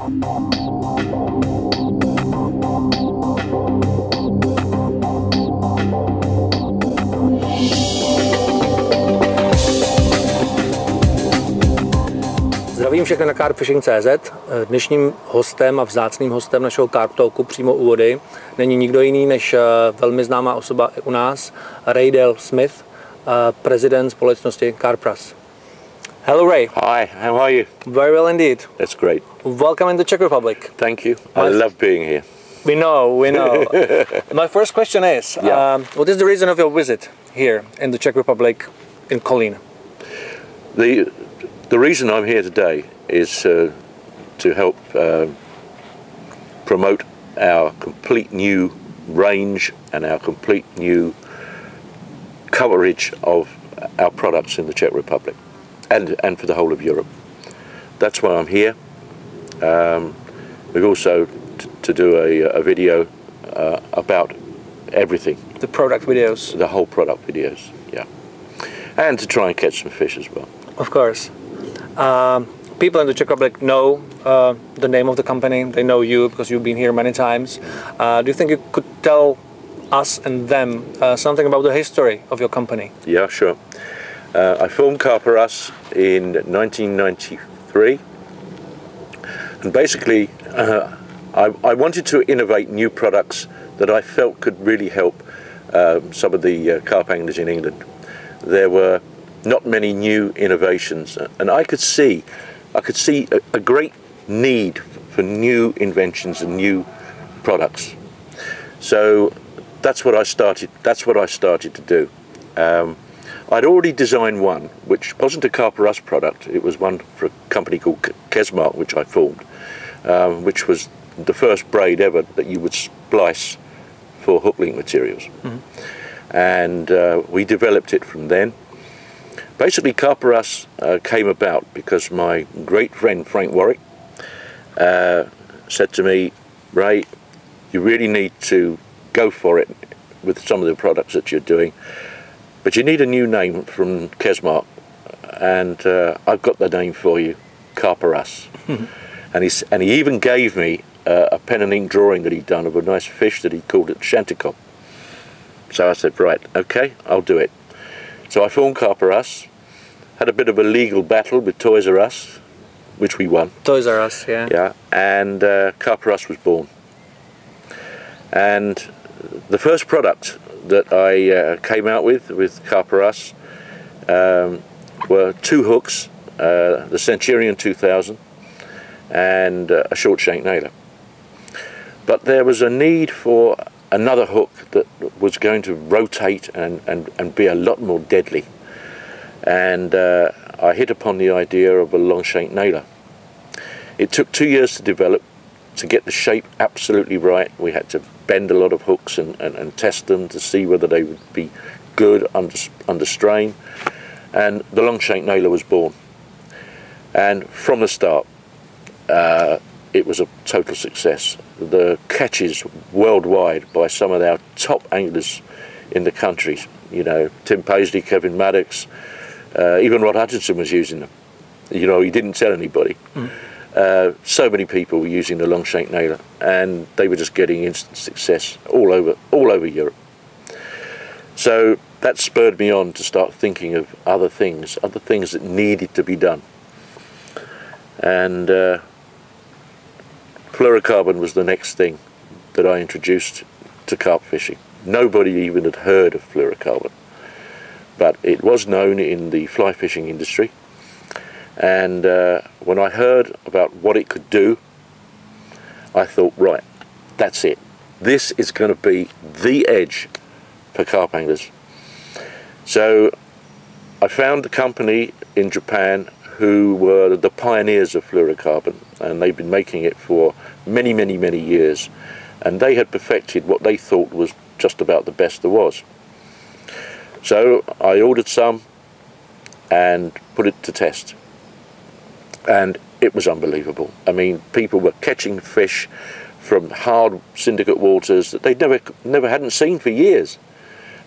Zdravím všechny na carpfishing.cz. Dnešním hostem a vzácným hostem našeho Carp Talku přímo u vody není nikdo jiný než velmi známá osoba u nás, Ray Smith, prezident společnosti Carp R Us. Hello Ray. Hi, how are you? Very well indeed. That's great. Welcome in the Czech Republic. Thank you. I love being here. We know. My first question is, what is the reason of your visit here in the Czech Republic, in Kolín? The reason I'm here today is to help promote our complete new range and our complete new coverage of our products in the Czech Republic and for the whole of Europe. That's why I'm here. We've also to do a video about everything. The product videos. The whole product videos, yeah. And to try and catch some fish as well. Of course. People in the Czech Republic know the name of the company. They know you because you've been here many times. Do you think you could tell us and them something about the history of your company? Yeah, sure. I formed Carp R Us in 1993. And basically, I wanted to innovate new products that I felt could really help some of the carp anglers in England. There were not many new innovations, and I could see a great need for new inventions and new products. So that's what I started to do. I'd already designed one, which wasn't a Carp R Us product. It was one for a company called Kesmark, which I formed, which was the first braid ever that you would splice for hook link materials. Mm-hmm. And we developed it from then. Basically, Carp R Us came about because my great friend Frank Warwick said to me, Ray, you really need to go for it with some of the products that you're doing, but you need a new name from Kesmark, and I've got the name for you, Carp R Us. And he even gave me a pen and ink drawing that he'd done of a nice fish that he called it Chanticleer. So I said, right, okay, I'll do it. So I formed Carp R Us, had a bit of a legal battle with Toys R Us, which we won. Toys R Us, yeah. Yeah, and Carp R Us was born. And the first product that I came out with Carp R Us were two hooks, the Centurion 2000 and a short shank nailer. But there was a need for another hook that was going to rotate and be a lot more deadly. And I hit upon the idea of a long shank nailer. It took 2 years to develop, to get the shape absolutely right. We had to bend a lot of hooks and test them to see whether they would be good under strain. And the long shank nailer was born. And from the start, it was a total success. The catches worldwide by some of our top anglers in the country, you know, Tim Paisley, Kevin Maddox, even Rod Hutchinson was using them. You know, he didn't tell anybody. So many people were using the long shank nailer, and they were just getting instant success all over Europe. So that spurred me on to start thinking of other things that needed to be done. And fluorocarbon was the next thing that I introduced to carp fishing. Nobody even had heard of fluorocarbon, but it was known in the fly fishing industry. And when I heard about what it could do, I thought, right, that's it. This is going to be the edge for carp anglers. So I found a company in Japan who were the pioneers of fluorocarbon, and they've been making it for many, many, many years. And they had perfected what they thought was just about the best there was. So I ordered some and put it to test. And it was unbelievable. I mean, people were catching fish from hard syndicate waters that they never hadn't seen for years.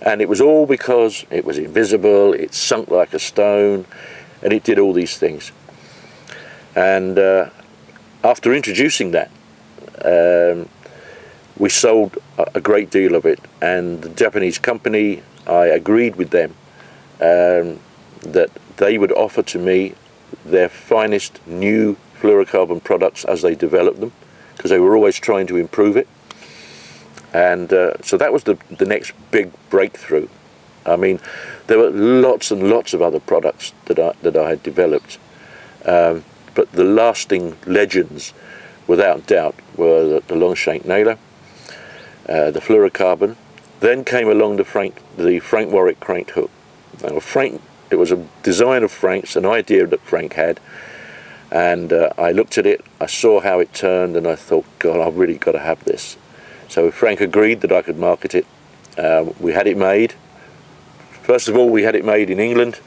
And it was all because it was invisible, it sunk like a stone, and it did all these things. And after introducing that, we sold a great deal of it, and the Japanese company, I agreed with them that they would offer to me their finest new fluorocarbon products as they developed them, because they were always trying to improve it. And so that was the next big breakthrough. I mean, there were lots and lots of other products that I had developed, but the lasting legends, without doubt, were the long shank nailer, the fluorocarbon. Then came along the Frank Warwick cranked hook. Now, it was a design of Frank's, an idea that Frank had, and I looked at it, I saw how it turned, and I thought, God, I've really got to have this. So Frank agreed that I could market it. We had it made. First of all, we had it made in England.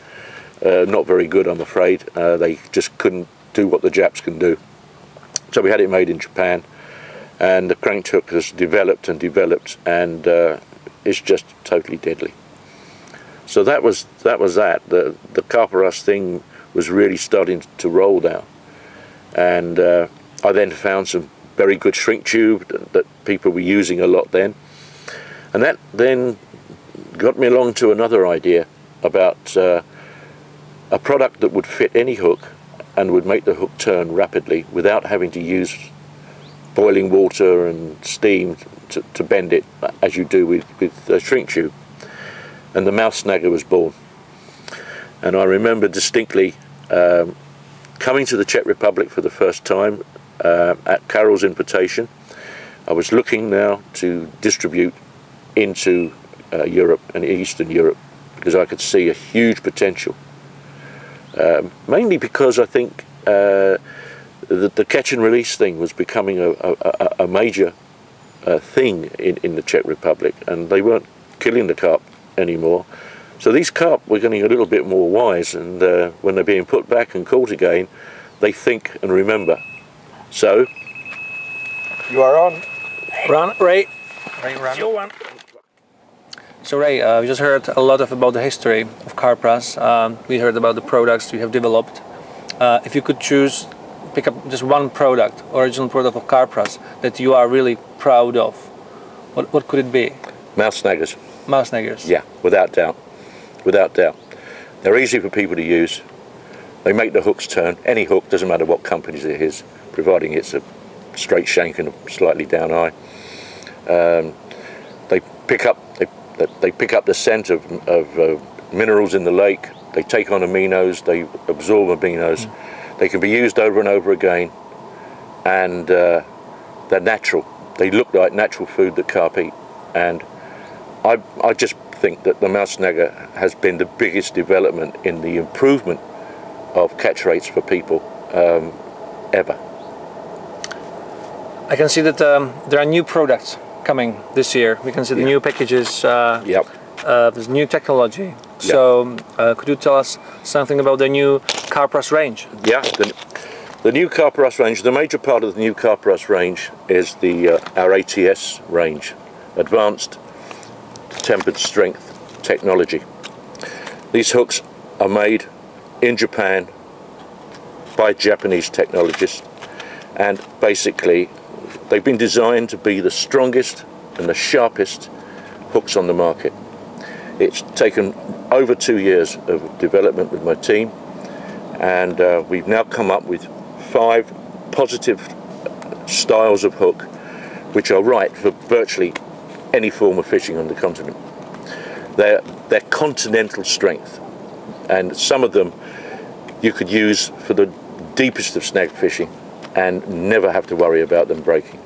Not very good, I'm afraid. They just couldn't do what the Japs can do. So we had it made in Japan, and the cranked hook has developed and developed, and it's just totally deadly. So that was that. The Carp R Us thing was really starting to roll now, and I then found some very good shrink tube that people were using a lot then, and that then got me along to another idea about a product that would fit any hook and would make the hook turn rapidly without having to use boiling water and steam to bend it as you do with a shrink tube. And the mouth snagger was born. And I remember distinctly coming to the Czech Republic for the first time at Karol's invitation. I was looking now to distribute into Europe and Eastern Europe, because I could see a huge potential. Mainly because I think the catch and release thing was becoming a major thing in the Czech Republic, and they weren't killing the carp anymore. So these carp were getting a little bit more wise, and when they're being put back and caught again, they think and remember. So you are on. Run, Ray. Ray, run. It's your one. So Ray, we just heard a lot about the history of Carp R Us. We heard about the products you have developed. If you could pick up just one product, original product of Carp R Us that you are really proud of, what could it be? Mouth snaggers. Mouth snaggers. Yeah, without doubt. Without doubt. They're easy for people to use. They make the hooks turn. Any hook, doesn't matter what company's it is, providing it's a straight shank and a slightly down eye. They pick up the scent of minerals in the lake. They take on aminos. They absorb aminos. They can be used over and over again, and they're natural. They look like natural food that carp eat, and I just think that the mouth snagger has been the biggest development in the improvement of catch rates for people ever. I can see that there are new products coming this year. We can see the new packages. Yep. There's new technology. So could you tell us something about the new Carp R Us range? Yeah, the new Carp R Us range, the major part of the new Carp R Us range is our ATS range, Advanced Tempered Strength Technology. These hooks are made in Japan by Japanese technologists, and basically they've been designed to be the strongest and the sharpest hooks on the market. It's taken over 2 years of development with my team, and we've now come up with 5 positive styles of hook which are right for virtually any form of fishing on the continent. They're continental strength, and some of them you could use for the deepest of snag fishing and never have to worry about them breaking.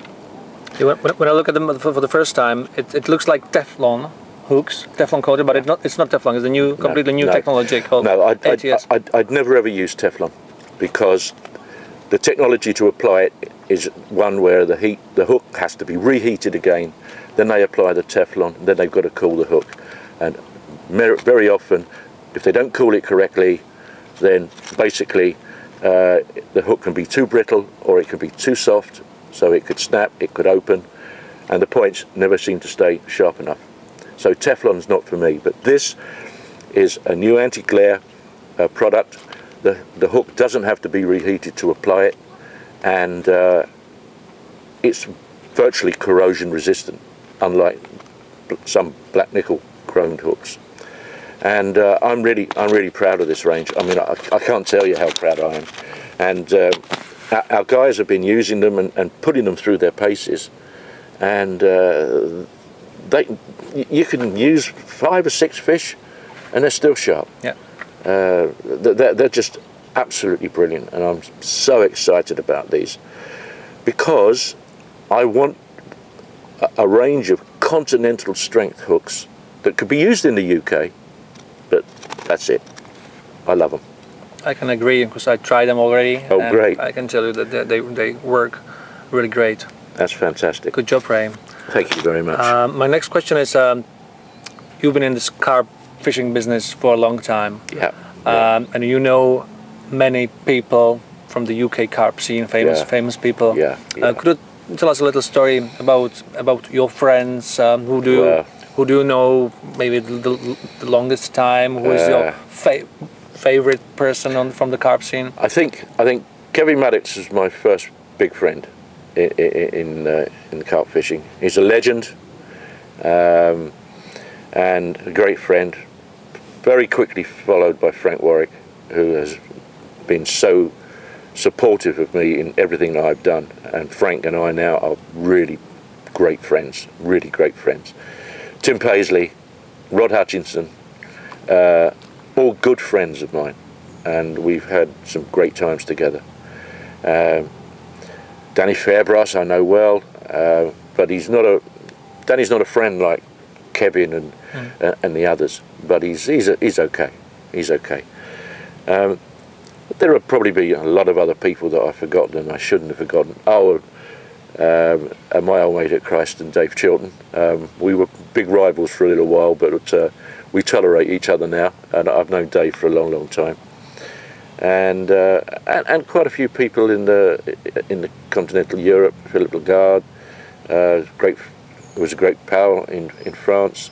When I look at them for the first time, it looks like Teflon hooks, Teflon coated, but it's not Teflon. It's a new, completely new technology called ATS. I'd never ever use Teflon, because the technology to apply it is one where the hook has to be reheated again, then they apply the Teflon, then they've got to cool the hook, and very often if they don't cool it correctly, then basically the hook can be too brittle or it can be too soft, so it could snap, it could open, and the points never seem to stay sharp enough. So Teflon's not for me, but this is a new anti-glare product. The hook doesn't have to be reheated to apply it. and it's virtually corrosion resistant, unlike some black nickel chromed hooks. And I'm really proud of this range. I mean, I can't tell you how proud I am. And our guys have been using them and putting them through their paces, and you can use 5 or 6 fish, and they're still sharp. Yeah. They're just absolutely brilliant, and I'm so excited about these because I want a range of continental strength hooks that could be used in the UK, but that's it. I love them. I can agree because I tried them already. Oh, and great. I can tell you that they work really great. That's fantastic. Good job, Ray. Thank you very much. My next question is, you've been in this carp fishing business for a long time. Yeah. And you know many people from the UK carp scene, famous people. Yeah. Could you tell us a little story about your friends? Who do you know maybe the longest time? Who is your favorite person from the carp scene? I think Kevin Maddox is my first big friend in the carp fishing. He's a legend and a great friend. Very quickly followed by Frank Warwick, who has been so supportive of me in everything that I've done. And Frank and I now are really great friends, really great friends. Tim Paisley, Rod Hutchinson, all good friends of mine, and we've had some great times together. Danny Fairbrass I know well, but Danny's not a friend like Kevin and the others, but he's okay. He's okay. There will probably be a lot of other people that I've forgotten and I shouldn't have forgotten. And my old mate at Christ and Dave Chilton. We were big rivals for a little while, but we tolerate each other now, and I've known Dave for a long, long time. And quite a few people in the continental Europe. Philip Lagarde, was a great pal in France.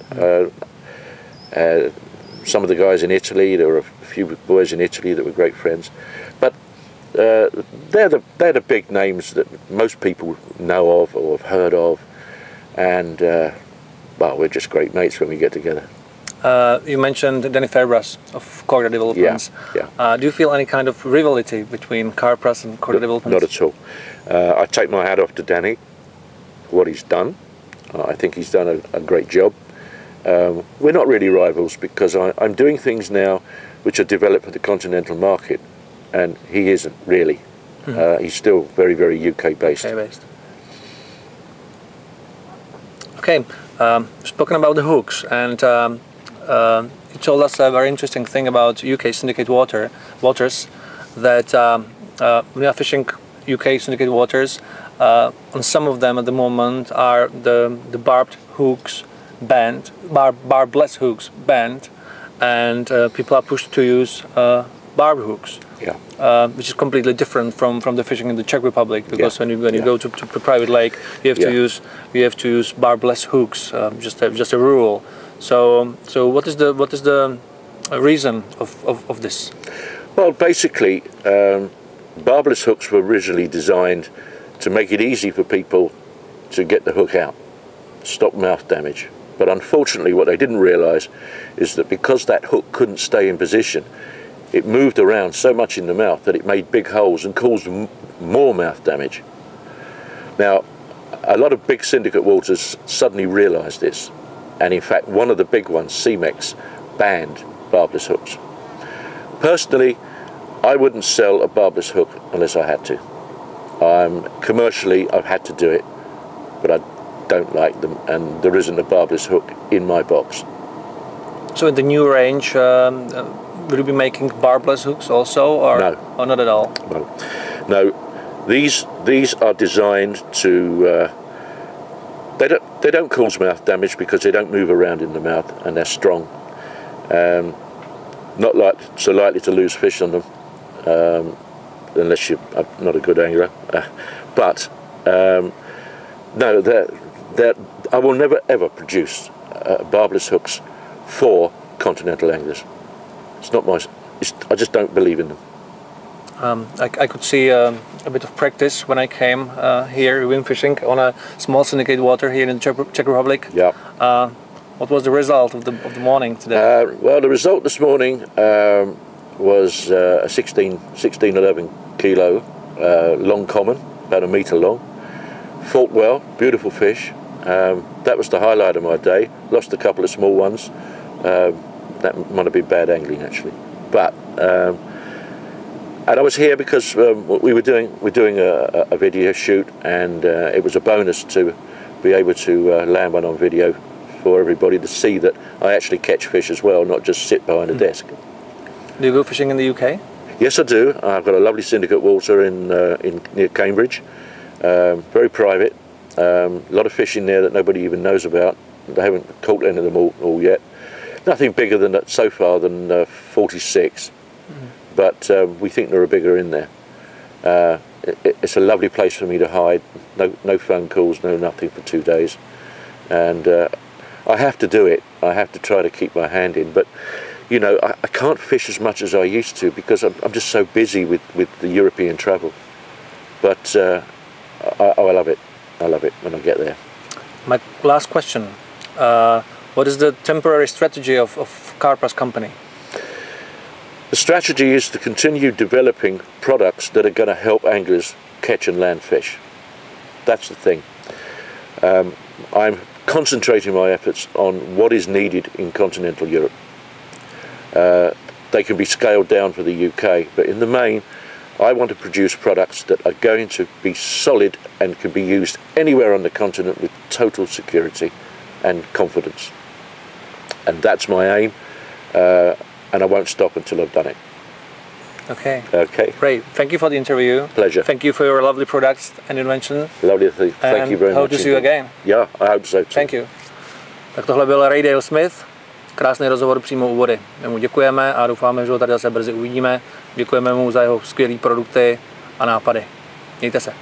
Some of the guys in Italy. There were a few boys in Italy that were great friends, but they're the big names that most people know of or have heard of, and well, we're just great mates when we get together. You mentioned Danny Fairbrass of Corda Developments. Yeah. Do you feel any kind of rivalry between Carp R Us and Corda Developments? Not at all. I take my hat off to Danny for what he's done. I think he's done a great job. We're not really rivals because I'm doing things now which are developed for the continental market, and he isn't really. He's still very, very UK based. Okay, spoken about the hooks, and you told us a very interesting thing about UK syndicate waters, that we are fishing UK syndicate waters. On some of them at the moment are the barbed hooks banned, barbless hooks banned, and people are pushed to use barbed hooks. Yeah. Which is completely different from the fishing in the Czech Republic, because when you go to a private lake, you have to use barbless hooks, just a rule. So what is the reason of this? Well, basically, barbless hooks were originally designed to make it easy for people to get the hook out, stop mouth damage. But unfortunately, what they didn't realise is that because that hook couldn't stay in position, it moved around so much in the mouth that it made big holes and caused more mouth damage. Now, a lot of big syndicate waters suddenly realised this, and in fact one of the big ones, CMEX, banned barbless hooks. Personally, I wouldn't sell a barbless hook unless I had to. Commercially, I've had to do it, but I don't like them, and there isn't a barbless hook in my box. So in the new range, will you be making barbless hooks also, or no? Or not at all? No. These are designed to. They don't cause mouth damage because they don't move around in the mouth, and they're strong. Not so likely to lose fish on them, unless you're not a good angler. But no, I will never ever produce barbless hooks for continental anglers. It's not my. I just don't believe in them. I could see a bit of practice when I came here wind fishing on a small syndicate water here in the Czech Republic. Yeah. What was the result of the morning today? Well, the result this morning was a 11 kilo long common, about a metre long. Fought well, beautiful fish. That was the highlight of my day. Lost a couple of small ones. That might have been bad angling actually, but and I was here because we're doing a video shoot, and it was a bonus to be able to land one on video for everybody to see that I actually catch fish as well, not just sit behind a desk. Do you go fishing in the UK? Yes, I do. I've got a lovely syndicate water in near Cambridge. Very private. A lot of fish in there that nobody even knows about. They haven't caught any of them all yet. Nothing bigger than that so far than 46, but we think there are bigger in there. It's a lovely place for me to hide. No phone calls, no nothing for 2 days, and I have to do it. I have to try to keep my hand in, but you know, I can't fish as much as I used to because I'm just so busy with the European travel. But I love it. I love it when I get there. My last question. What is the temporary strategy of Carp R Us company? The strategy is to continue developing products that are going to help anglers catch and land fish. That's the thing. I'm concentrating my efforts on what is needed in continental Europe. They can be scaled down for the UK, but in the main, I want to produce products that are going to be solid and can be used anywhere on the continent with total security and confidence. And that's my aim, and I won't stop until I've done it. Okay. Okay. Great. Thank you for the interview. Pleasure. Thank you for your lovely products and invention. Lovely. Thank you very much. Hope to see you again. Yeah, I hope so too. Thank you. Tak tohle byl Ray Smith. Krásný rozhovor přímo u vody. My mu děkujeme a doufáme, že ho tady zase brzy uvidíme. Děkujeme mu za jeho skvělé produkty a nápady. Mějte se.